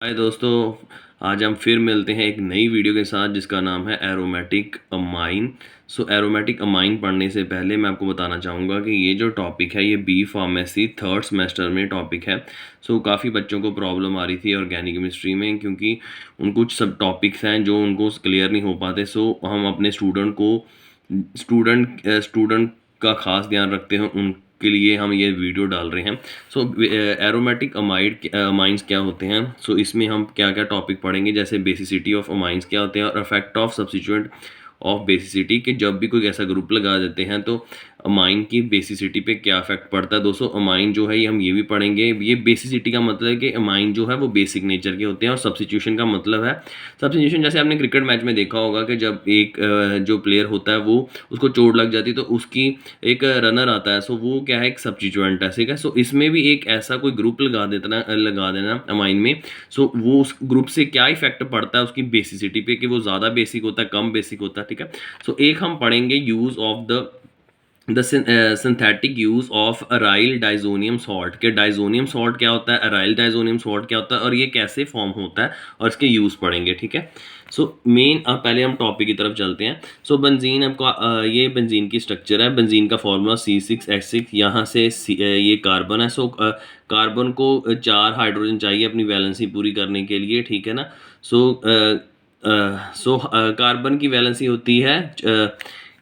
हाय दोस्तों। आज हम फिर मिलते हैं एक नई वीडियो के साथ जिसका नाम है एरोमेटिक अमाइन। एरोमेटिक अमाइन पढ़ने से पहले मैं आपको बताना चाहूँगा कि ये जो टॉपिक है ये बी फार्मेसी थर्ड सेमेस्टर में टॉपिक है। काफ़ी बच्चों को प्रॉब्लम आ रही थी ऑर्गेनिक केमिस्ट्री में, क्योंकि उनको कुछ सब टॉपिक्स हैं जो उनको क्लियर नहीं हो पाते। हम अपने स्टूडेंट का खास ध्यान रखते हैं, उनके लिए हम ये वीडियो डाल रहे हैं। एरोमेटिक अमाइंस क्या होते हैं। इसमें हम क्या क्या टॉपिक पढ़ेंगे, जैसे बेसिसिटी ऑफ अमाइंस क्या होते हैं और effect of substituent of basicity, कि जब भी कोई ऐसा ग्रुप लगा देते हैं तो अमाइन की बेसिसिटी पे क्या इफेक्ट पड़ता है। दोस्तों, अमाइन जो है ये हम ये भी पढ़ेंगे। ये बेसिसिटी का मतलब है कि अमाइन जो है वो बेसिक नेचर के होते हैं, और सब्स्टिट्यूशन का मतलब है सब्स्टिट्यूशन, जैसे आपने क्रिकेट मैच में देखा होगा कि जब एक जो प्लेयर होता है वो उसको चोट लग जाती है तो उसकी एक रनर आता है। वो क्या है, एक सब्स्टिट्यूएंट है, ठीक है। इसमें भी एक ऐसा कोई ग्रुप लगा देना अमाइन में। वो उस ग्रुप से क्या इफेक्ट पड़ता है उसकी बेसिसिटी पे, कि वो ज़्यादा बेसिक होता है, कम बेसिक होता है, ठीक है। एक हम पढ़ेंगे use of the synthetic use of aryl diazonium salt, के डाइजोनियम सॉल्ट क्या होता है, अराइल डाइजोनियम सॉल्ट क्या होता है और ये कैसे फॉर्म होता है, और इसके यूज़ पढ़ेंगे, ठीक है। मेन पहले हम टॉपिक की तरफ चलते हैं। बेंजीन आपका ये बेंजीन की स्ट्रक्चर है। बेंजीन का फॉर्मूला C6H6, यहाँ से ये कार्बन है। कार्बन को 4 हाइड्रोजन चाहिए अपनी वैलेंसी पूरी करने के लिए, ठीक है ना। कार्बन की वैलेंसी होती है,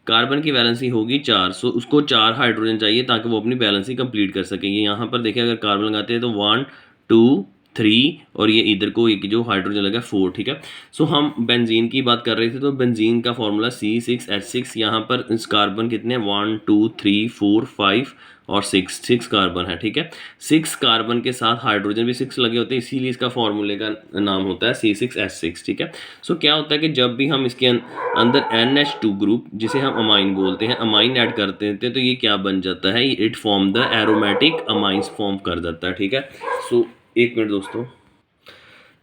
कार्बन की वैलेंसी होगी 4। उसको 4 हाइड्रोजन चाहिए ताकि वो अपनी वैलेंसी कंप्लीट कर सके। ये यहाँ पर देखिए, अगर कार्बन लगाते हैं तो 1 2 3, और ये इधर को एक जो हाइड्रोजन लगा 4, ठीक है। हम बेंजीन की बात कर रहे थे, तो बेंजीन का फॉर्मूला C6H6। यहाँ पर इस कार्बन कितने, 1 2 3 4 5 और 6 कार्बन है, ठीक है। 6 कार्बन के साथ हाइड्रोजन भी 6 लगे होते हैं, इसीलिए इसका फॉर्मूले का नाम होता है C6H6, ठीक है। क्या होता है कि जब भी हम इसके अंदर NH2 ग्रुप, जिसे हम अमाइन बोलते हैं, अमाइन ऐड करते हैं तो ये क्या बन जाता है, it form the aromatic amines form कर जाता है, ठीक है। एक मिनट दोस्तों,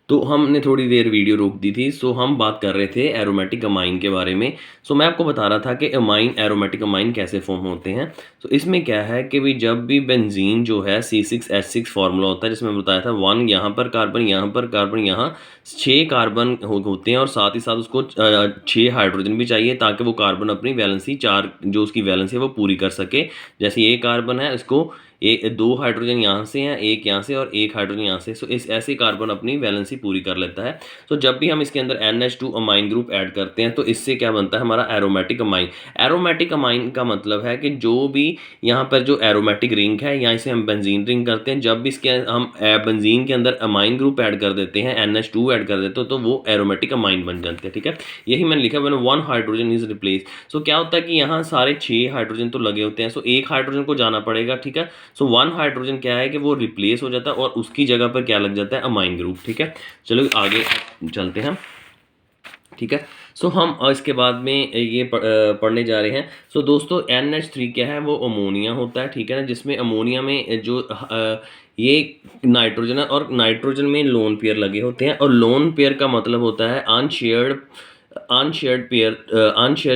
हमने थोड़ी देर वीडियो रोक दी थी। हम बात कर रहे थे एरोमेटिक अमाइन के बारे में। मैं आपको बता रहा था कि अमाइन, एरोमेटिक अमाइन कैसे फॉर्म होते हैं। इसमें क्या है कि भाई जब भी बेंजीन जो है C6H6 फार्मूला होता है, जिसमें बताया था 1 यहाँ पर कार्बन, यहाँ पर कार्बन, यहाँ 6 कार्बन होते हैं, और साथ ही साथ उसको 6 हाइड्रोजन भी चाहिए ताकि वो कार्बन अपनी वैलेंसी 4 जो उसकी वैलेंसी है वो पूरी कर सके। जैसे ये कार्बन है, इसको एक 2 हाइड्रोजन यहाँ से हैं, एक यहाँ से और एक हाइड्रोजन यहाँ से। इस ऐसे कार्बन अपनी वैलेंसी पूरी कर लेता है। जब भी हम इसके अंदर NH2 अमाइन ग्रुप ऐड करते हैं तो इससे क्या बनता है, हमारा एरोमेटिक अमाइन। एरोमेटिक अमाइन का मतलब है कि जो भी यहाँ पर जो एरोमेटिक रिंग है, यहाँ से हम बेंजीन रिंग करते हैं, जब भी इसके हम बेंजीन के अंदर अमाइन ग्रुप ऐड कर देते हैं, NH2 ऐड कर देते हैं, तो वो एरोमेटिक अमाइन बन जाते हैं, ठीक है। यही मैंने लिखा, मैंने 1 हाइड्रोजन इज रिप्लेस। क्या होता है कि यहाँ सारे 6 हाइड्रोजन तो लगे होते हैं, एक हाइड्रोजन को जाना पड़ेगा, ठीक है। 1 हाइड्रोजन क्या है कि वो रिप्लेस हो जाता है और उसकी जगह पर क्या लग जाता है, अमाइन ग्रुप, ठीक है। चलो आगे चलते हैं, ठीक है। हम इसके बाद में ये पढ़ने जा रहे हैं। दोस्तों, NH3 क्या है, वो अमोनिया होता है, ठीक है ना, जिसमें अमोनिया में जो ये नाइट्रोजन है, और नाइट्रोजन में लोन पेयर लगे होते हैं, और लोन पेयर का मतलब होता है अनशेयर्ड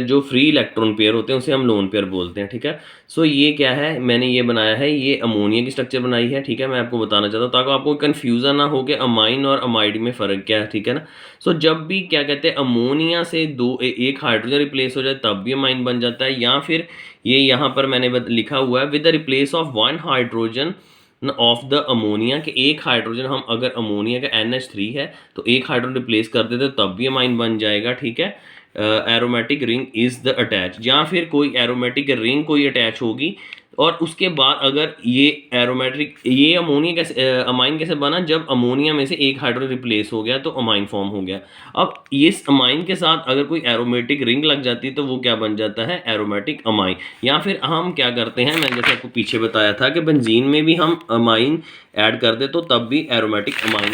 जो फ्री इलेक्ट्रॉन पेयर होते हैं उसे हम लोन पेयर बोलते हैं, ठीक है। ये क्या है, मैंने ये बनाया है, ये अमोनिया की स्ट्रक्चर बनाई है, ठीक है। मैं आपको बताना चाहता हूँ ताकि आपको कन्फ्यूज़न ना हो कि अमाइन और अमाइड में फ़र्क क्या है, ठीक है ना। जब भी क्या कहते हैं, अमोनिया से एक हाइड्रोजन रिप्लेस हो जाए तब भी अमाइन बन जाता है, या फिर ये यहाँ पर मैंने लिखा हुआ है with the replace of 1 hydrogen of the ammonia, के एक हाइड्रोजन हम अगर अमोनिया का NH3 है तो एक हाइड्रोजन रिप्लेस कर देते तब भी अमाइन बन जाएगा, ठीक है। Aromatic ring is the attach, या फिर कोई एरोमेटिक रिंग कोई अटैच होगी, और उसके बाद अगर ये एरोमेटिक, ये अमोनिया कैसे अमाइन कैसे बना, जब अमोनिया में से एक हाइड्रोजन रिप्लेस हो गया तो अमाइन फॉर्म हो गया। अब इस अमाइन के साथ अगर कोई एरोमेटिक रिंग लग जाती है तो वो क्या बन जाता है, एरोमेटिक अमाइन। या फिर हम क्या करते हैं, मैंने जैसे आपको पीछे बताया था कि बेंजीन में भी हम अमाइन ऐड कर दे तो तब भी एरोमेटिक अमाइन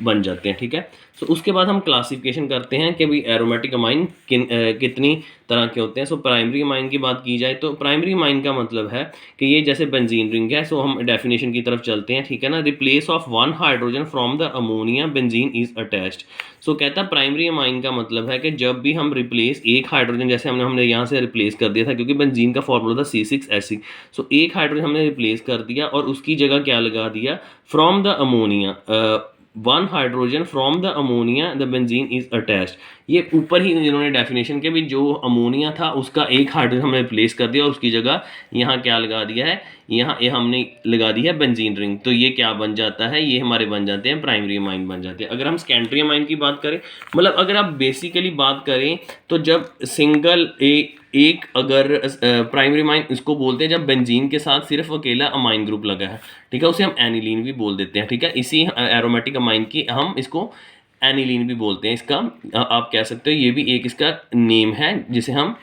बन जाते हैं, ठीक है। उसके बाद हम क्लासिफिकेशन करते हैं कि भाई एरोमेटिक अमाइन कितनी तरह के होते हैं। प्राइमरी अमाइन की बात की जाए तो प्राइमरी अमाइन का मतलब है कि ये जैसे बेंजीन रिंग है, हम डेफिनेशन की तरफ चलते हैं, ठीक है ना। Replace of 1 hydrogen from the ammonia benzene is attached. कहता है प्राइमरी अमाइन का मतलब है कि जब भी हम रिप्लेस एक हाइड्रोजन, जैसे हमने यहाँ से रिप्लेस कर दिया था क्योंकि बेंजीन का फॉर्मूला था C6H6, एक हाइड्रोजन हमने रिप्लेस कर दिया और उसकी जगह क्या लगा दिया, from the ammonia, one hydrogen from the ammonia the benzene is attached. ये ऊपर ही इन्होंने डेफिनेशन के भी जो अमोनिया था उसका एक हाइड्रोजन हमने रिप्लेस कर दिया और उसकी जगह यहाँ क्या लगा दिया है, यहाँ ये हमने लगा दी है बेंजीन रिंग। तो ये क्या बन जाता है, ये हमारे बन जाते हैं प्राइमरी अमाइन बन जाते हैं। अगर हम सेकेंडरी अमाइन की बात करें, मतलब अगर आप बेसिकली बात करें तो जब सिंगल एक अगर प्राइमरी अमाइन इसको बोलते हैं जब बेंजीन के साथ सिर्फ अकेला अमाइन ग्रुप लगा है, ठीक है, उसे हम एनिलीन भी बोल देते हैं, ठीक है। इसी एरोमेटिक अमाइन की हम इसको एनिलीन भी बोलते हैं। इसका आप कह सकते हो ये भी एक इसका नेम है जिसे हम,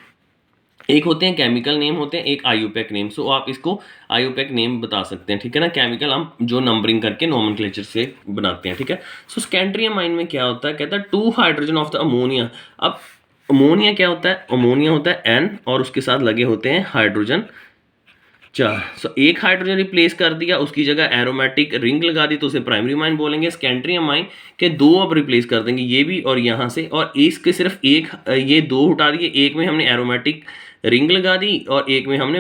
एक होते हैं केमिकल नेम होते हैं, एक आईयूपैक नेम। सो आप इसको आईयूपैक नेम बता सकते हैं, ठीक है ना। केमिकल हम जो नंबरिंग करके नोमेनक्लेचर से बनाते हैं, ठीक है। सो सेकेंडरी अमाइन में क्या होता है, कहता है 2 हाइड्रोजन ऑफ द अमोनिया। अब अमोनिया क्या होता है, अमोनिया होता है N और उसके साथ लगे होते हैं हाइड्रोजन 4। सो एक हाइड्रोजन रिप्लेस कर दिया, उसकी जगह एरोमेटिक रिंग लगा दी तो उसे प्राइमरी अमाइन बोलेंगे। सेकेंडरी अमाइन के 2 अब रिप्लेस कर देंगे, ये भी और यहाँ से, और इसके सिर्फ एक, ये 2 हटा दिए, एक में हमने एरोमेटिक रिंग लगा दी और एक में हमने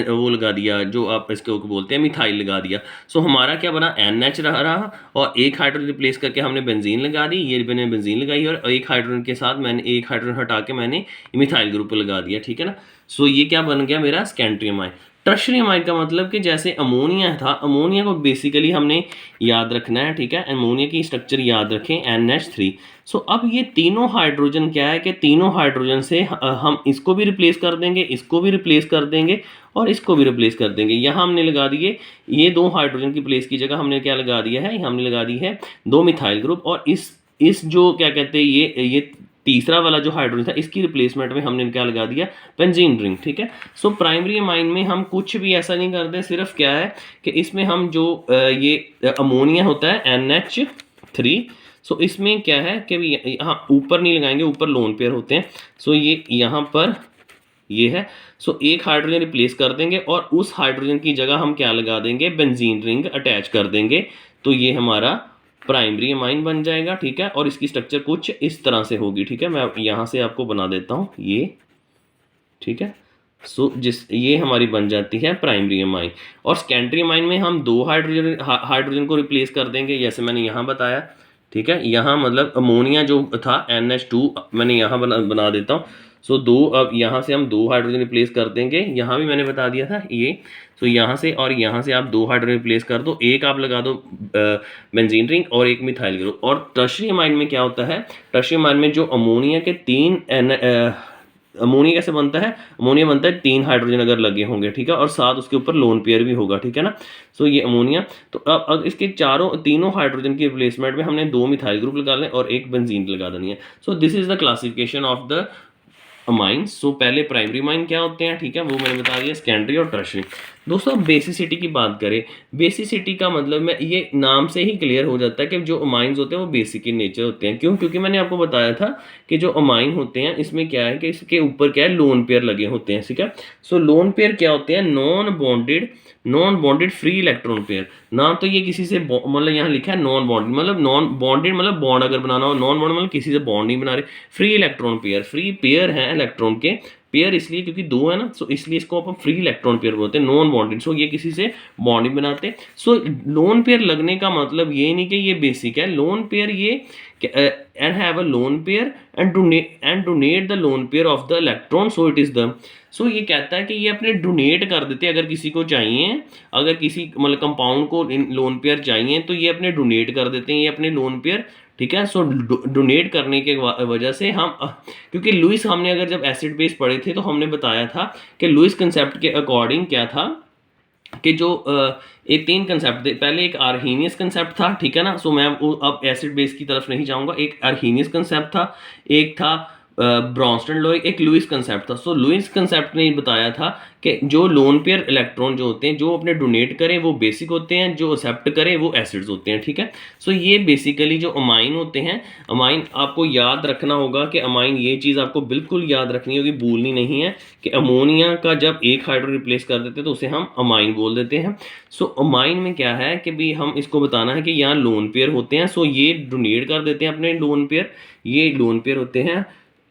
वो लगा दिया जो आप इसको बोलते हैं मिथाइल लगा दिया। सो हमारा क्या बना, NH रहा और एक हाइड्रोजन रिप्लेस करके हमने बेंजीन लगा दी, ये मैंने बेंजीन लगाई और एक हाइड्रोजन के साथ मैंने एक हाइड्रोजन हटा के मैंने मिथाइल ग्रुप लगा दिया, ठीक है ना। सो ये क्या बन गया मेरा सेकेंडरी अमाइन। टर्शरी अमाइन का मतलब कि जैसे अमोनिया था, अमोनिया को बेसिकली हमने याद रखना है, ठीक है। अमोनिया की स्ट्रक्चर याद रखें NH3। सो अब ये तीनों हाइड्रोजन क्या है कि तीनों हाइड्रोजन से हम इसको भी रिप्लेस कर देंगे, इसको भी रिप्लेस कर देंगे और इसको भी रिप्लेस कर देंगे। यहाँ हमने लगा दिए ये 2 हाइड्रोजन की प्लेस की जगह हमने क्या लगा दिया है, हमने लगा दी है 2 मिथाइल ग्रुप और इस जो क्या कहते हैं ये तीसरा वाला जो हाइड्रोजन था इसकी रिप्लेसमेंट में हमने क्या लगा दिया, बेंजीन रिंग, ठीक है। सो प्राइमरी अमाइन में हम कुछ भी ऐसा नहीं करते, सिर्फ क्या है कि इसमें हम जो ये अमोनिया होता है NH3, सो इसमें क्या है कि यहाँ ऊपर नहीं लगाएंगे, ऊपर लोन पेयर होते हैं। सो ये यहाँ पर ये है, सो एक हाइड्रोजन रिप्लेस कर देंगे और उस हाइड्रोजन की जगह हम क्या लगा देंगे, बेंजीन रिंग अटैच कर देंगे। तो ये हमारा प्राइमरी अमाइन बन जाएगा, ठीक है। और इसकी स्ट्रक्चर कुछ इस तरह से होगी, ठीक है। मैं यहाँ से आपको बना देता हूँ ये, ठीक है। सो ये हमारी बन जाती है प्राइमरी अमाइन। और सेकेंडरी अमाइन में हम 2 हाइड्रोजन को रिप्लेस कर देंगे जैसे मैंने यहाँ बताया, ठीक है। यहाँ मतलब अमोनिया जो था NH2 मैंने यहाँ बना देता हूँ। सो 2 अब यहाँ से हम 2 हाइड्रोजन रिप्लेस कर देंगे, यहाँ भी मैंने बता दिया था ये। सो यहाँ से और यहाँ से आप 2 हाइड्रोजन रिप्लेस कर दो, एक आप लगा दो बेंजीन रिंग और एक मिथाइल ग्रुप। और टर्शरी अमाइन में क्या होता है, टर्शरी अमाइन में जो अमोनिया के 3 अमोनिया कैसे बनता है, अमोनिया बनता है 3 हाइड्रोजन अगर लगे होंगे, ठीक है, और साथ उसके ऊपर लोन पेयर भी होगा, ठीक है ना। सो ये अमोनिया, तो अब इसके तीनों हाइड्रोजन की रिप्लेसमेंट में हमने 2 मिथाइल ग्रुप लगा लें और एक बेंजीन लगा देनी है। So this is the classification of the amines. So पहले प्राइमरी अमाइन क्या होते हैं, ठीक है, वो मैंने बता दिया, सेकेंडरी और टर्शरी। दोस्तों अब बेसिसिटी की बात करें, बेसिसिटी का मतलब मैं ये नाम से ही क्लियर हो जाता है कि जो अमाइंस होते हैं वो बेसिक इन नेचर होते हैं। क्यों, क्योंकि मैंने आपको बताया था कि जो अमाइन होते हैं इसमें क्या है कि इसके ऊपर क्या है, लोन पेयर लगे होते हैं, ठीक है। सो लोन पेयर क्या होते हैं, non bonded free electron pair. ना तो ये किसी से मतलब यहाँ लिखा है नॉन बॉन्डेड, मतलब नॉन बॉन्डेड मतलब बॉन्ड अगर बनाना हो, नॉन बॉन्ड मतलब किसी से बॉन्ड नहीं बना रहे। Free electron pair, free pair है इलेक्ट्रॉन के, पेयर इसलिए क्योंकि 2 है ना, सो इसलिए इसको अपन फ्री इलेक्ट्रॉन पेयर बोलते हैं, नॉन बॉन्डेड। सो ये किसी से बॉन्ड नहीं बनाते। सो लोन पेयर लगने का मतलब ये नहीं कि ये बेसिक है, लोन पेयर ये and have a lone pair and donate the lone pair of the electron, so it is the, सो ये कहता है कि ये अपने डोनेट कर देते हैं, अगर किसी को चाहिए, अगर किसी मतलब कंपाउंड को लोन पेयर चाहिए तो ये अपने डोनेट कर देते हैं ये अपने लोन पेयर, ठीक है। सो डोनेट करने के वजह से हम, क्योंकि लुईस हमने अगर जब एसिड बेस पढ़े थे तो हमने बताया था कि लुईस कंसेप्ट के अकॉर्डिंग क्या था कि जो एक 3 कंसेप्ट थे। पहले एक आर्हीनियस कंसेप्ट था, ठीक है ना। सो मैं अब एसिड बेस की तरफ नहीं जाऊंगा। एक आर्हीनियस कंसेप्ट था, एक था ब्रॉन्स्टन लोई, एक लुईस कंसेप्ट था। सो लुईस कंसेप्ट ने बताया था कि जो लोन पेयर इलेक्ट्रॉन जो होते हैं, जो अपने डोनेट करें वो बेसिक होते हैं, जो एक्सेप्ट करें वो एसिड्स होते हैं, ठीक है। सो ये बेसिकली जो अमाइन होते हैं, अमाइन आपको याद रखना होगा कि अमाइन, ये चीज़ आपको बिल्कुल याद रखनी होगी, भूलनी नहीं है कि अमोनिया का जब एक हाइड्रोजन रिप्लेस कर देते हैं तो उसे हम अमाइन बोल देते हैं। सो अमाइन में क्या है कि भी हम इसको बताना है कि यहाँ लोन पेयर होते हैं। सो ये डोनेट कर देते हैं अपने लोन पेयर, ये लोन पेयर होते हैं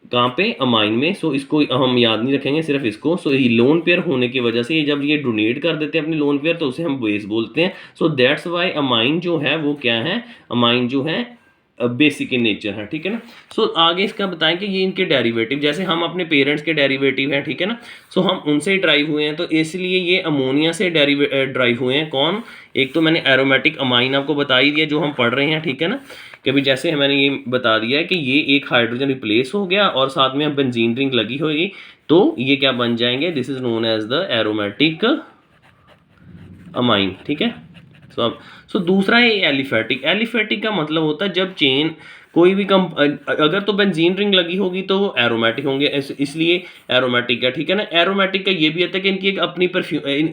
कहाँ पे, अमाइन में। सो इसको हम याद नहीं रखेंगे, सिर्फ इसको। सो ये लोन पेयर होने की वजह से, ये जब ये डोनेट कर देते हैं अपनी लोन पेयर, तो उसे हम बेस बोलते हैं। सो दैट्स वाई अमाइन जो है वो क्या है, अमाइन जो है बेसिक इन नेचर है, ठीक है ना। सो आगे इसका बताएं कि ये इनके डेरिवेटिव, जैसे हम अपने पेरेंट्स के डेरिवेटिव हैं, ठीक है ना। सो हम उनसे ड्राइव हुए हैं, तो इसलिए ये अमोनिया से ड्राइव हुए हैं। कौन, एक तो मैंने एरोमेटिक अमाइन आपको बता ही दिया जो हम पढ़ रहे हैं, ठीक है ना। कि भाई जैसे मैंने ये बता दिया है कि ये एक हाइड्रोजन रिप्लेस हो गया और साथ में अब बेंजीन रिंग लगी होगी, तो ये क्या बन जाएंगे, this is known as the aromatic amine, ठीक है। सो दूसरा है एलिफेटिक। एलिफेटिक का मतलब होता है जब चेन कोई भी अगर तो बेंजीन रिंग लगी होगी तो वो एरोमेटिक होंगे, इसलिए एरोमेटिक है, ठीक है ना। एरोमेटिक का ये भी होता है कि इनकी एक अपनी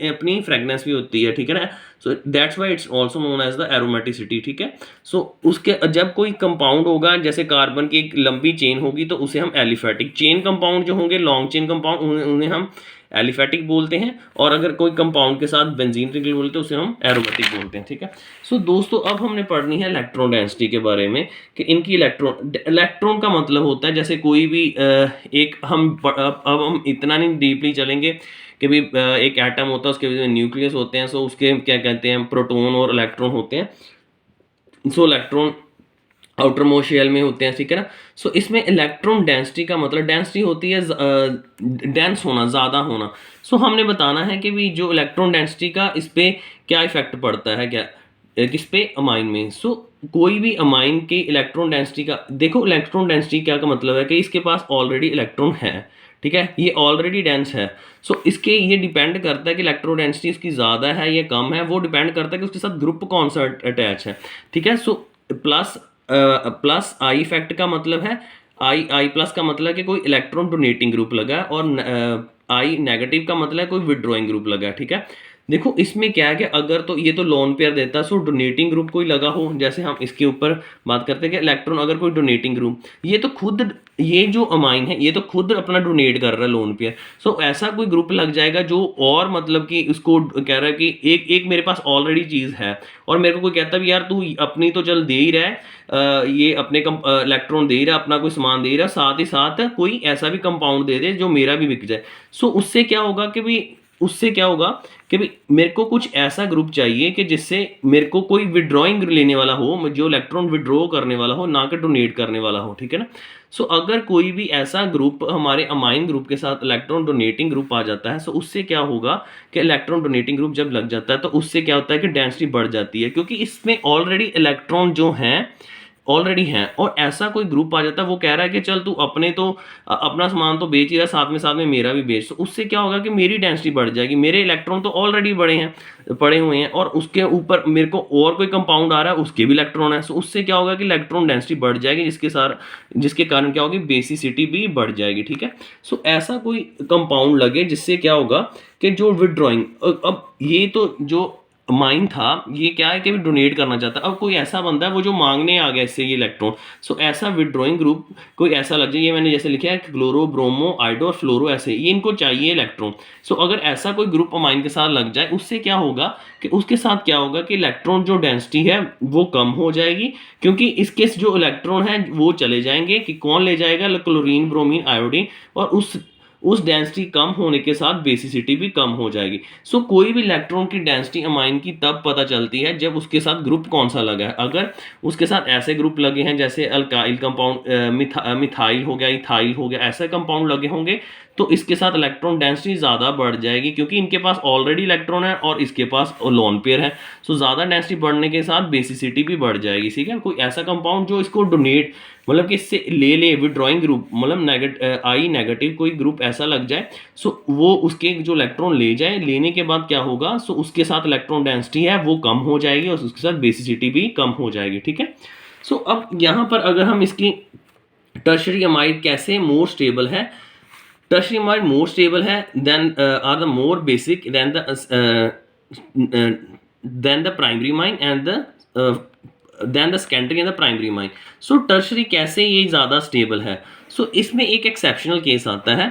अपनी फ्रेगनेंस भी होती है, ठीक है ना। So that's why it's also known as the aromaticity, ठीक है। सो उसके जब कोई कंपाउंड होगा, जैसे कार्बन की एक लंबी चेन होगी, तो उसे हम एलिफेटिक, चेन कंपाउंड जो होंगे लॉन्ग चेन कंपाउंड, उन्हें हम एलिफेटिक बोलते हैं। और अगर कोई कंपाउंड के साथ बेंजीन रिंग बोलते हैं उसे हम एरोमेटिक बोलते हैं, ठीक है। सो दोस्तों अब हमने पढ़नी है इलेक्ट्रॉन डेंसिटी के बारे में, कि इनकी इलेक्ट्रॉन का मतलब होता है जैसे कोई भी एक अब हम इतना नहीं डीपली चलेंगे कि भाई एक एटम होता है, उसके न्यूक्लियस होते हैं। सो उसके क्या कहते हैं, प्रोटॉन और इलेक्ट्रॉन होते हैं। So electron outer most shell में होते हैं, ठीक है ना। सो इसमें इलेक्ट्रॉन डेंसिटी का मतलब, डेंसिटी होती है डेंस होना, ज़्यादा होना। सो हमने बताना है कि भी जो इलेक्ट्रॉन डेंसिटी का इस पर क्या इफेक्ट पड़ता है, क्या किस पे, अमाइन में। सो कोई भी अमाइन की इलेक्ट्रॉन डेंसिटी का, देखो इलेक्ट्रॉन डेंसिटी क्या का मतलब है कि इसके पास ऑलरेडी इलेक्ट्रॉन है, ठीक है, ये ऑलरेडी डेंस है। सो इसके ये डिपेंड करता है कि इलेक्ट्रॉन डेंसिटी इसकी ज़्यादा है या कम है, वो डिपेंड करता है कि उसके साथ ग्रुप कौन सा अटैच है, ठीक है। सो प्लस आई इफेक्ट का मतलब है, आई प्लस का मतलब है कि कोई इलेक्ट्रॉन डोनेटिंग ग्रुप लगा है, और आई नेगेटिव का मतलब है कोई विड्रॉइंग ग्रुप लगा है, ठीक है। देखो इसमें क्या है कि अगर तो ये तो लोन पेयर देता है, सो डोनेटिंग ग्रुप कोई लगा हो, जैसे हम इसके ऊपर बात करते हैं कि इलेक्ट्रॉन अगर कोई डोनेटिंग ग्रुप, ये तो खुद, ये जो अमाइन है ये तो खुद अपना डोनेट कर रहा है लोन पेयर। सो ऐसा कोई ग्रुप लग जाएगा जो, और मतलब कि उसको कह रहा है कि एक एक मेरे पास ऑलरेडी चीज़ है, और मेरे को कोई कहता भी यार तू अपनी तो चल दे ही रहा है, ये अपने इलेक्ट्रॉन दे ही रहा है, अपना कोई सामान दे ही रहा है, साथ ही साथ कोई ऐसा भी कंपाउंड दे दे जो मेरा भी बिक जाए। सो उससे क्या होगा कि भी, उससे क्या होगा कि भाई मेरे को कुछ ऐसा ग्रुप चाहिए कि जिससे मेरे को कोई विड्रॉइंग लेने वाला हो, जो इलेक्ट्रॉन विड्रॉ करने वाला हो, ना कि डोनेट करने वाला हो, ठीक है ना। सो अगर कोई भी ऐसा ग्रुप हमारे अमाइन ग्रुप के साथ इलेक्ट्रॉन डोनेटिंग ग्रुप आ जाता है, सो उससे क्या होगा कि इलेक्ट्रॉन डोनेटिंग ग्रुप जब लग जाता है तो उससे क्या होता है कि डेंसिटी बढ़ जाती है, क्योंकि इसमें ऑलरेडी इलेक्ट्रॉन जो हैं ऑलरेडी हैं। और ऐसा कोई ग्रुप आ जाता है, वो कह रहा है कि चल तू अपने तो अपना सामान तो बेच ही रहा, साथ में मेरा भी बेच। तो उससे क्या होगा कि मेरी डेंसिटी बढ़ जाएगी, मेरे इलेक्ट्रॉन तो ऑलरेडी पड़े हुए हैं, और उसके ऊपर मेरे को और कोई कंपाउंड आ रहा है, उसके भी इलेक्ट्रॉन है। सो उससे क्या होगा कि इलेक्ट्रॉन डेंसिटी बढ़ जाएगी, जिसके कारण क्या होगी, बेसिसिटी भी बढ़ जाएगी, ठीक है। सो ऐसा कोई कंपाउंड लगे जिससे क्या होगा कि जो विड्रॉइंग, अब ये तो जो माइन था, ये क्या है कि डोनेट करना चाहता है। अब कोई ऐसा बंदा है वो जो मांगने आ गया इससे ये इलेक्ट्रॉन। सो ऐसा विड्रॉइंग ग्रुप कोई ऐसा लग जाए, ये मैंने जैसे लिखा है क्लोरो, ब्रोमो, आइडो और फ्लोरो, ऐसे ये इनको चाहिए इलेक्ट्रॉन। सो अगर ऐसा कोई ग्रुप अमाइन के साथ लग जाए, उससे क्या होगा कि उसके साथ क्या होगा कि इलेक्ट्रॉन जो डेंसिटी है वो कम हो जाएगी, क्योंकि इसके जो इलेक्ट्रॉन है वो चले जाएंगे, कि कौन ले जाएगा, क्लोरीन, ब्रोमीन, आयोडीन, और उस डेंसिटी कम होने के साथ बेसिसिटी भी कम हो जाएगी। सो कोई भी इलेक्ट्रॉन की डेंसिटी अमाइन की तब पता चलती है जब उसके साथ ग्रुप कौन सा लगा है। अगर उसके साथ ऐसे ग्रुप लगे हैं जैसे अल्काइल कंपाउंड, मिथाइल हो गया, इथाइल हो गया, ऐसे कंपाउंड लगे होंगे, तो इसके साथ इलेक्ट्रॉन डेंसिटी ज़्यादा बढ़ जाएगी, क्योंकि इनके पास ऑलरेडी इलेक्ट्रॉन है और इसके पास लोन पेयर है। सो ज़्यादा डेंसिटी बढ़ने के साथ बेसिसिटी भी बढ़ जाएगी, ठीक है। कोई ऐसा कंपाउंड जो इसको डोनेट, मतलब कि इससे ले विड्रॉइंग ग्रुप, मतलब आई नेगेटिव कोई ग्रुप ऐसा लग जाए, सो वो उसके जो इलेक्ट्रॉन ले जाए, लेने के बाद क्या होगा, सो उसके साथ इलेक्ट्रॉन डेंसिटी है वो कम हो जाएगी और उसके साथ बेसिसिटी भी कम हो जाएगी, ठीक है। सो अब यहाँ पर अगर हम इसकी टर्शरी अमाइड कैसे मोर स्टेबल है, टर्शरी अमाइड मोर स्टेबल है than are the more basic than the primary amine and then the secondary and the primary amine. So tertiary कैसे ये ज़्यादा स्टेबल है, सो इसमें एक एक्सेप्शनल केस आता है,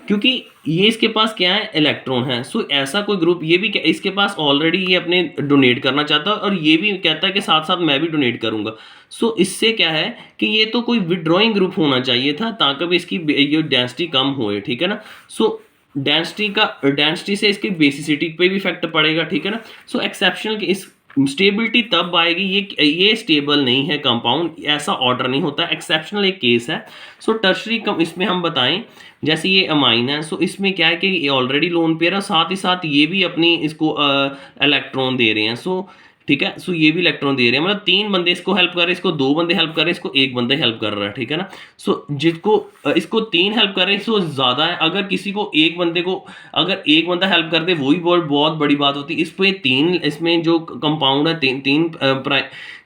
क्योंकि ये इसके पास क्या है, इलेक्ट्रॉन है। सो ऐसा कोई ग्रुप, ये भी इसके पास ऑलरेडी ये अपने डोनेट करना चाहता है और ये भी कहता है कि साथ साथ मैं भी डोनेट करूंगा। सो इससे क्या है कि ये तो कोई विड्रॉइंग ग्रुप होना चाहिए था ताकि भी इसकी ये डेंसिटी कम होए, ठीक है ना। सो डेंसिटी से इसकी बेसिसिटी पे भी इफेक्ट पड़ेगा, ठीक है ना। सो एक्सेप्शनल इस स्टेबिलिटी तब आएगी, ये स्टेबल नहीं है कंपाउंड, ऐसा ऑर्डर नहीं होता, एक्सेप्शनल एक केस है। सो टर्शरी कम इसमें हम बताएं, जैसे ये अमाइन है, सो इसमें क्या है कि ये ऑलरेडी लोन पेयर है, साथ ही साथ ये भी अपनी इसको इलेक्ट्रॉन दे रहे हैं। सो ठीक है, सो ये भी इलेक्ट्रॉन दे रहे हैं, मतलब 3 बंदे इसको हेल्प कर रहे हैं, इसको 2 बंदे हेल्प कर रहे हैं, इसको 1 बंदा हेल्प कर रहा है, ठीक है ना। सो जिसको इसको 3 हेल्प कर रहे हैं, सो ज़्यादा है। अगर किसी को एक बंदे को अगर एक बंदा हेल्प कर दे वही बहुत बड़ी बात होती है। इस पे 3, इसमें जो कंपाउंड है, तीन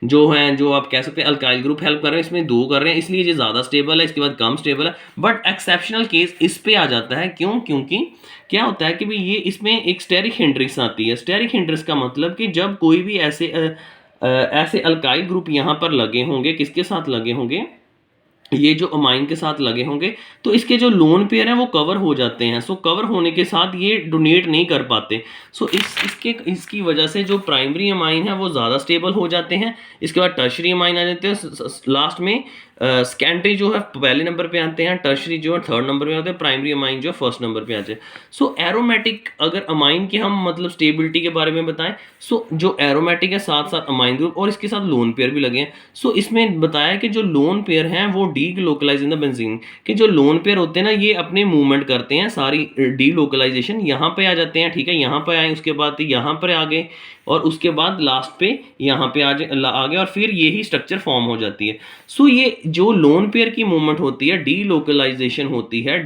जो है, जो आप कह सकते हैं अल्काइल ग्रुप हेल्प कर रहे हैं, इसमें 2 कर रहे हैं, इसलिए ये ज़्यादा स्टेबल है, इसके बाद कम स्टेबल है। बट एक्सेप्शनल केस इस पे आ जाता है, क्यों? क्योंकि क्या होता है कि भाई ये इसमें एक स्टेरिक हिंड्रिक्स आती है। स्टेरिक हिंड्रिक्स का मतलब कि जब कोई भी ऐसे अल्काइल ग्रुप यहाँ पर लगे होंगे, किसके साथ लगे होंगे, ये जो अमाइन के साथ लगे होंगे, तो इसके जो लोन पेयर हैं वो कवर हो जाते हैं। सो कवर होने के साथ ये डोनेट नहीं कर पाते। सो इसकी वजह से जो प्राइमरी अमाइन है वो ज़्यादा स्टेबल हो जाते हैं। इसके बाद टर्शरी अमाइन आ जाते हैं लास्ट में। सेकेंडरी जो है पहले नंबर पे आते हैं, टर्शरी जो है 3rd नंबर पे आते हैं, प्राइमरी अमाइन जो है 1st नंबर पे आते हैं। सो एरोमेटिक, अगर अमाइन की हम मतलब स्टेबिलिटी के बारे में बताएं, सो जो एरोमेटिक है साथ साथ अमाइन ग्रुप और इसके साथ लोन पेयर भी लगे हैं। सो इसमें बताया कि जो लोन पेयर हैं वो डीलोकलाइज इन द बेंजीन, कि जो लोन पेयर होते हैं ना ये अपने मूवमेंट करते हैं, सारी डीलोकलाइजेशन यहाँ पे आ जाते हैं, ठीक है, यहाँ पे आए, उसके बाद यहाँ पर आ गए और उसके बाद लास्ट पे यहाँ पे आ गए और फिर यही स्ट्रक्चर फॉर्म हो जाती है। सो ये जो लोन पेयर की मूवमेंट होती है, डीलोकलाइजेशन होती है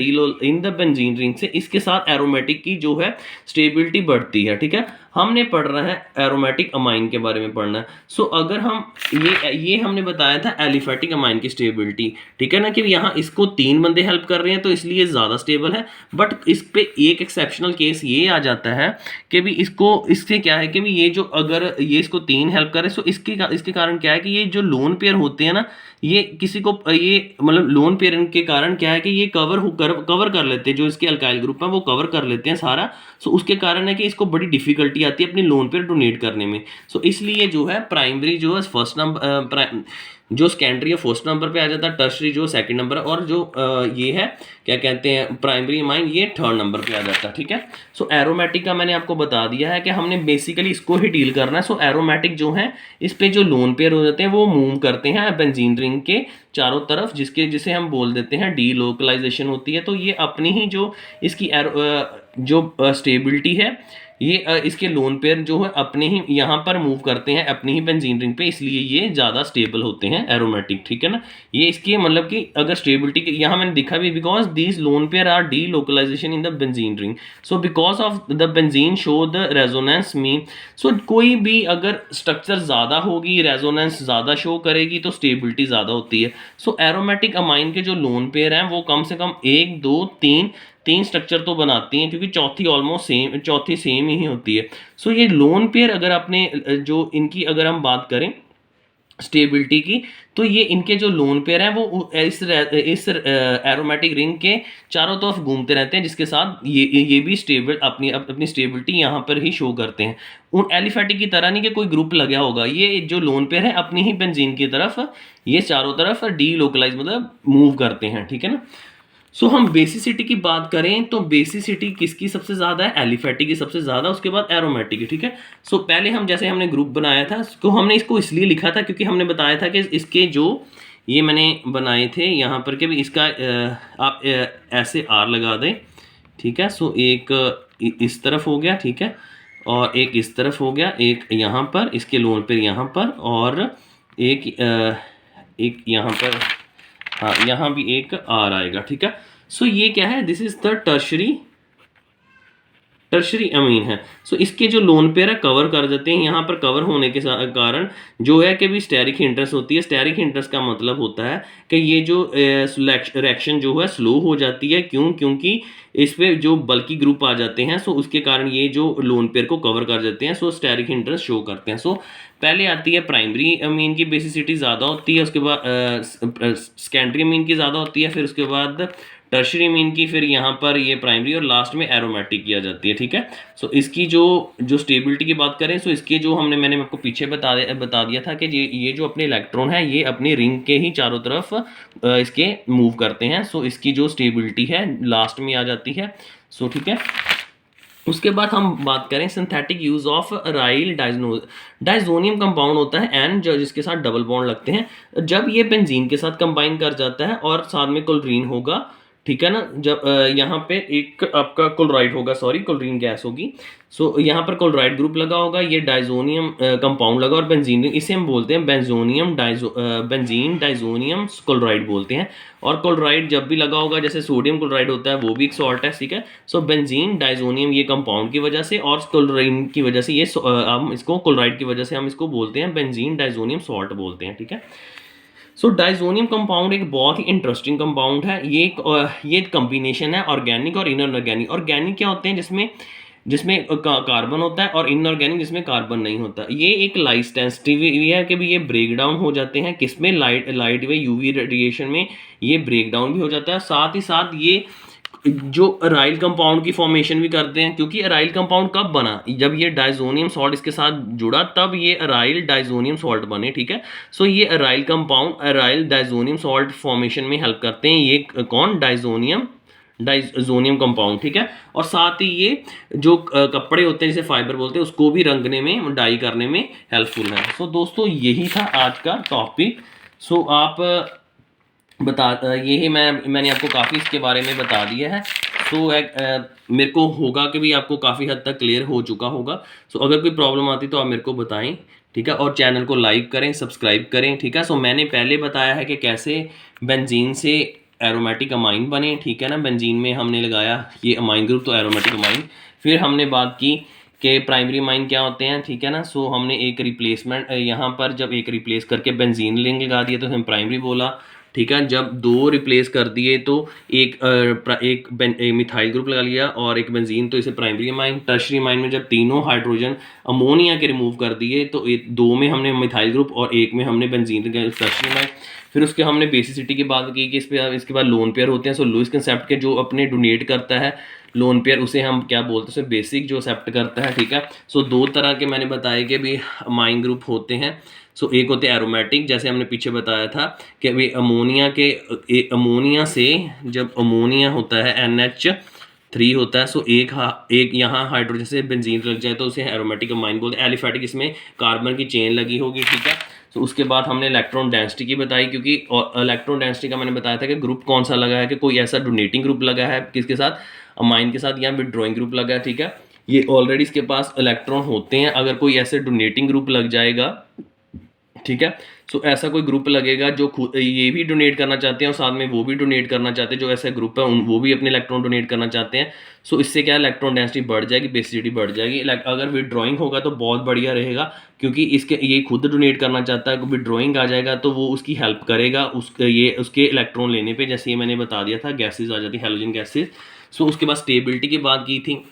इन द बेंजीन रिंग से, इसके साथ एरोमेटिक की जो है स्टेबिलिटी बढ़ती है, ठीक है। हमने पढ़ रहा है एरोमेटिक अमाइन के बारे में पढ़ना है। सो अगर हम ये हमने बताया था एलिफेटिक अमाइन की स्टेबिलिटी, ठीक है ना, कि यहाँ इसको 3 बंदे हेल्प कर रहे हैं तो इसलिए ज़्यादा स्टेबल है। बट इस पे एक एक्सेप्शनल केस ये आ जाता है कि भी इससे क्या है कि भी ये जो अगर ये इसको 3 हेल्प करे, सो इसके कारण क्या है कि ये जो लोन पेयर होते हैं ना, ये किसी को ये मतलब लोन पेयर के कारण क्या है कि ये कवर कर लेते हैं, जो इसके अल्काइल ग्रुप है वो कवर कर लेते हैं सारा। सो उसके कारण है कि इसको बड़ी डिफिकल्टी आती है अपनी लोन पेयर डोनेट करने में। सो इसलिए जो है प्राइमरी जो है 1st नंबर, जो सेकेंडरी है 1st नंबर पे आ जाता है, टर्शरी जो 2nd नंबर है, और जो ये है क्या कहते हैं प्राइमरी अमाइन, ये 3rd नंबर पे आ जाता है, ठीक है। सो एरोमेटिक का मैंने आपको बता दिया है कि हमने बेसिकली इसको ही डील करना है। सो एरोमेटिक जो है इस पे जो लोन पेयर हो जाते हैं वो मूव करते हैं बेंजीन रिंग के चारों तरफ, जिसे हम बोल देते हैं डीलोकलाइजेशन होती है। तो ये अपनी ही जो इसकी जो स्टेबिलिटी है, ये इसके लोन पेयर जो है अपने ही यहाँ पर मूव करते हैं अपनी ही बेंजीन रिंग पे, इसलिए ये ज़्यादा स्टेबल होते हैं एरोमेटिक, ठीक है ना। ये इसकी मतलब कि अगर स्टेबिलिटी यहाँ मैंने दिखा भी, because these lone pair are delocalization in the benzene ring, so because of the benzene show the resonance mean. So कोई भी अगर स्ट्रक्चर ज़्यादा होगी, रेजोनेंस ज़्यादा शो करेगी तो स्टेबिलिटी ज़्यादा होती है। सो एरोमेटिक अमाइन के जो लोन पेयर हैं वो कम से कम 1 2 3 स्ट्रक्चर तो बनाती हैं, क्योंकि चौथी सेम ही होती है। सो ये लोन पेयर अगर आपने जो इनकी अगर हम बात करें स्टेबिलिटी की, तो ये इनके जो लोन पेयर हैं वो इस एरोमेटिक रिंग के चारों तरफ घूमते रहते हैं, जिसके साथ ये भी स्टेबल अपनी स्टेबिलिटी यहाँ पर ही शो करते हैं। उन एलिफेटिक की तरह नहीं कि कोई ग्रुप लगा होगा, ये जो लोन पेयर है अपनी ही बेंजीन की तरफ ये चारों तरफ डीलोकलाइज मतलब मूव करते हैं, ठीक है ना। सो हम बेसिसिटी की बात करें तो बेसिसिटी किसकी सबसे ज़्यादा है, एलिफेटिक की सबसे ज़्यादा, उसके बाद एरोमेटिक की, ठीक है। सो पहले जैसे हमने ग्रुप बनाया था, तो हमने इसको इसलिए लिखा था क्योंकि हमने बताया था कि इसके जो ये मैंने बनाए थे यहाँ पर कि भी इसका आप ऐसे आर लगा दें, ठीक है। सो एक इस तरफ हो गया, ठीक है, और एक इस तरफ हो गया, एक यहाँ पर इसके लोन पर यहाँ पर, और एक यहाँ पर, हाँ यहाँ भी एक आर आएगा, ठीक है। सो ये क्या है, दिस इज द टर्शरी अमीन है। सो इसके जो लोन पेयर है कवर कर देते हैं, यहाँ पर कवर होने के कारण जो है कि भी स्टेरिक हिंड्रेंस होती है। स्टेरिक हिंड्रेंस का मतलब होता है कि ये जो रिएक्शन जो है स्लो हो जाती है, क्यों? क्योंकि इस पे जो बल्कि ग्रुप आ जाते हैं, सो उसके कारण ये जो लोन पेयर को कवर कर देते हैं, सो स्टेरिक हिंड्रेंस शो करते हैं। सो पहले आती है प्राइमरी अमीन की बेसिसिटी ज़्यादा होती है, उसके बाद सेकेंडरी अमीन की ज़्यादा होती है, फिर उसके बाद टर्शरी मीन की फिर यहाँ पर ये प्राइमरी और लास्ट में एरोमेटिक की आ जाती है, ठीक है। सो इसकी जो स्टेबिलिटी की बात करें, सो इसके जो मैंने आपको पीछे बता दिया था कि ये जो अपने इलेक्ट्रॉन है ये अपनी रिंग के ही चारों तरफ इसके मूव करते हैं। सो इसकी जो स्टेबिलिटी है लास्ट में आ जाती है। सो ठीक है, उसके बाद हम बात करें synthetic use of Rahul diazonium compound होता है एन जो जिसके साथ डबल बॉन्ड लगते हैं। जब ये बेंजीन के साथ कंबाइन कर जाता है और साथ में क्लोरीन होगा, ठीक है ना। जब यहाँ पे एक आपका क्लोराइड होगा, सॉरी क्लोरीन गैस होगी। सो यहाँ पर क्लोराइड ग्रुप लगा होगा, ये डाइजोनियम कंपाउंड लगा और बेंजीन, इसे हम बोलते हैं बेंजीन डाइजोनियम क्लोराइड बोलते हैं। और क्लोराइड जब भी लगा होगा, जैसे सोडियम क्लोराइड होता है वो भी एक सॉल्ट है, ठीक है। सो बेंजीन डाइजोनियम ये कंपाउंड की वजह से और क्लोरीन की वजह से ये हम इसको क्लोराइड की वजह से हम इसको बोलते हैं बेंजीन डाइजोनियम सॉल्ट बोलते हैं, ठीक है। सो डाइजोनियम कंपाउंड एक बहुत ही इंटरेस्टिंग कंपाउंड है। ये कम्बिनेशन है ऑर्गेनिक और इनऑर्गेनिक। ऑर्गेनिक क्या होते हैं, जिसमें कार्बन होता है, और इनऑर्गेनिक जिसमें कार्बन नहीं होता। ये एक लाइट सेंसिटिव है कि भी ये ब्रेक डाउन हो जाते हैं किसमें, लाइट वे यूवी रेडिएशन में ये ब्रेक डाउन भी हो जाता है। साथ ही साथ ये जो अराइल कंपाउंड की फॉर्मेशन भी करते हैं, क्योंकि अराइल कंपाउंड कब बना, जब ये डाइजोनियम सॉल्ट इसके साथ जुड़ा तब ये अराइल डाइजोनियम सॉल्ट बने, ठीक है। सो ये aryl compound aryl diazonium salt formation में हेल्प करते हैं। ये कौन, डाइजोनियम कंपाउंड, ठीक है। और साथ ही ये जो कपड़े होते हैं जिसे फाइबर बोलते हैं उसको भी रंगने में, डाई करने में हेल्पफुल है। सो दोस्तों यही था आज का टॉपिक। सो आप यही मैंने आपको काफ़ी इसके बारे में बता दिया है। सो मेरे को होगा कि भी आपको काफ़ी हद तक क्लियर हो चुका होगा। सो अगर कोई प्रॉब्लम आती तो आप मेरे को बताएं, ठीक है। और चैनल को लाइक करें, सब्सक्राइब करें, ठीक है। सो मैंने पहले बताया है कि कैसे बेंजीन से एरोमेटिक अमाइन बने, ठीक है ना। बेंजीन में हमने लगाया ये अमाइन ग्रुप, तो एरोमेटिक अमाइन। फिर हमने बात की कि प्राइमरी अमाइन क्या होते हैं, ठीक है ना। सो हमने एक रिप्लेसमेंट यहाँ पर जब एक रिप्लेस करके बेंजीन रिंग लगा दिया तो हम प्राइमरी बोला, ठीक है। जब दो रिप्लेस कर दिए तो एक मिथाइल ग्रुप लगा लिया और एक बेंजीन, तो इसे प्राइमरी अमाइन। टर्शरी अमाइन में जब तीनों हाइड्रोजन अमोनिया के रिमूव कर दिए तो दो में हमने मिथाइल ग्रुप और एक में हमने बेंजीन, टर्शरी अमाइन। फिर उसके हमने बेसिसिटी की बात की कि इसके बाद लोन पेयर होते हैं। सो लुईस कंसेप्ट के जो अपने डोनेट करता है लोन पेयर, उसे हम क्या बोलते हैं, उसे बेसिक जो एक्सेप्ट करता है, ठीक है। सो दो तरह के मैंने बताया कि भी अमाइन ग्रुप होते हैं। सो एक होते हैं एरोमेटिक, जैसे हमने पीछे बताया था कि भी अमोनिया से जब अमोनिया होता है NH3 होता है। सो एक यहाँ हाइड्रोजन से बेंजीन लग जाए तो उसे एरोमेटिक अमाइन बोलते हैं। एलिफेटिक इसमें कार्बन की चेन लगी होगी, ठीक है। तो उसके बाद हमने इलेक्ट्रॉन डेंसिटी की बताई, क्योंकि इलेक्ट्रॉन डेंसिटी का मैंने बताया था कि ग्रुप कौन सा लगा है, कि कोई ऐसा डोनेटिंग ग्रुप लगा है किसके साथ, अमाइन के साथ, या विड्रॉइंग ग्रुप लगा है, ठीक है। ये ऑलरेडी इसके पास इलेक्ट्रॉन होते हैं। अगर कोई ऐसे डोनेटिंग ग्रुप लग जाएगा, ठीक है। सो ऐसा कोई ग्रुप लगेगा जो खुद ये भी डोनेट करना चाहते हैं और साथ में वो भी डोनेट करना चाहते हैं, जो ऐसा ग्रुप है वो भी अपने इलेक्ट्रॉन डोनेट करना चाहते हैं। सो इससे क्या इलेक्ट्रॉन डेंसिटी बढ़ जाएगी, बेसिसिटी बढ़ जाएगी। अगर विड्रॉइंग होगा तो बहुत बढ़िया रहेगा, क्योंकि ये खुद डोनेट करना चाहता है। विड्रॉइंग आ जाएगा तो वो उसकी हेल्प करेगा उसके इलेक्ट्रॉन लेने पर। जैसे ये मैंने बता दिया था, गैसेज आ जाती है, हैलोजन गैसेज। सो उसके बाद स्टेबिलिटी की बात की थी।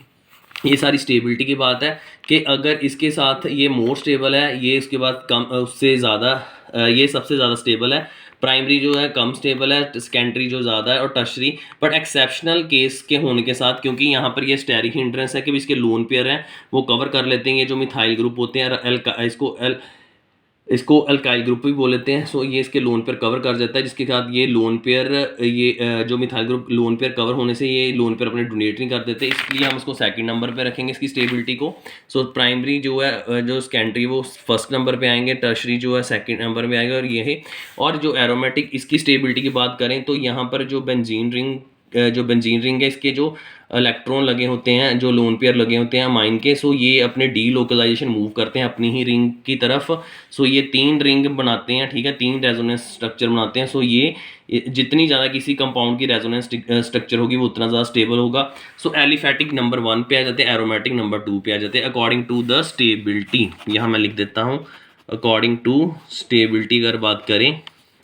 ये सारी स्टेबिलिटी की बात है कि अगर इसके साथ ये मोर स्टेबल है, ये इसके बाद कम, उससे ज़्यादा ये सबसे ज़्यादा स्टेबल है। प्राइमरी जो है कम स्टेबल है, सेकेंडरी जो ज़्यादा है, और टर्शरी बट एक्सेप्शनल केस के होने के साथ, क्योंकि यहाँ पर ये स्टेरिक हिंड्रेंस है कि इसके लोन पेयर हैं वो कवर कर लेते हैं ये जो मिथाइल ग्रुप होते हैं। इसको अल्काइल ग्रुप भी बोल लेते हैं। सो ये इसके लोन पेयर कवर कर जाता है, जिसके साथ ये लोन पेयर जो methyl group lone pair cover होने से ये लोन पेयर अपने डोनेट नहीं कर देते, इसलिए हम इसको सेकंड नंबर पे रखेंगे इसकी स्टेबिलिटी को। सो प्राइमरी जो है जो सेकेंडरी वो फर्स्ट नंबर पे आएंगे, टर्शरी जो है सेकंड नंबर पे आएगा, और ये है। और जो एरोमेटिक इसकी स्टेबिलिटी की बात करें तो यहाँ पर जो बेंजीन रिंग है, इसके जो इलेक्ट्रॉन लगे होते हैं, जो लोन पेयर लगे होते हैं अमाइन के, सो ये अपने डी लोकलाइजेशन मूव करते हैं अपनी ही रिंग की तरफ। सो ये 3 रिंग बनाते हैं, ठीक है, 3 रेजोनेंस स्ट्रक्चर बनाते हैं। सो ये जितनी ज़्यादा किसी कंपाउंड की रेजोनेंस स्ट्रक्चर होगी वो उतना ज़्यादा स्टेबल होगा। सो एलिफेटिक नंबर 1 पे आ जाते हैं, एरोमेटिक नंबर 2 पे आ जाते हैं, अकॉर्डिंग टू द स्टेबिलिटी। यहाँ मैं लिख देता हूँ, अकॉर्डिंग टू स्टेबिलिटी अगर बात करें,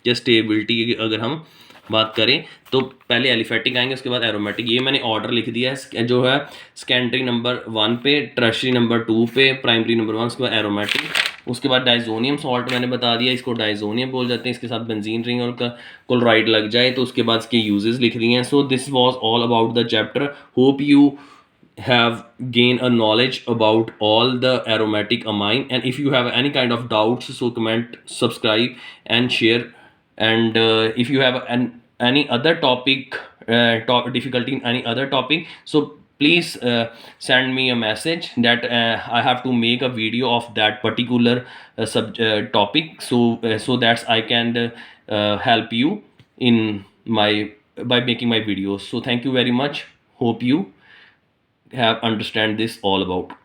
या स्टेबिलिटी अगर हम बात करें तो पहले एलिफेटिक आएंगे, उसके बाद एरोमेटिक। ये मैंने ऑर्डर लिख दिया है, जो है सेकेंडरी नंबर 1 पे, टर्शरी नंबर 2 पे, प्राइमरी नंबर 1, उसके बाद एरोमेटिक। उसके बाद डाइजोनियम सॉल्ट मैंने बता दिया, इसको डाइजोनियम बोल जाते हैं, इसके साथ बेंजीन रिंग और क्लोराइड लग जाए तो उसके बाद इसके यूजेस लिख दिए हैं। So this was all about the chapter, hope you have gained a knowledge about all the aromatic amine, and if you have any kind of doubts, so comment, subscribe and share, and if you have any other topic, difficulty in any other topic, so please send me a message that I have to make a video of that particular topic, so that I can help you in my by making my videos. So thank you very much, hope you have understand this all about.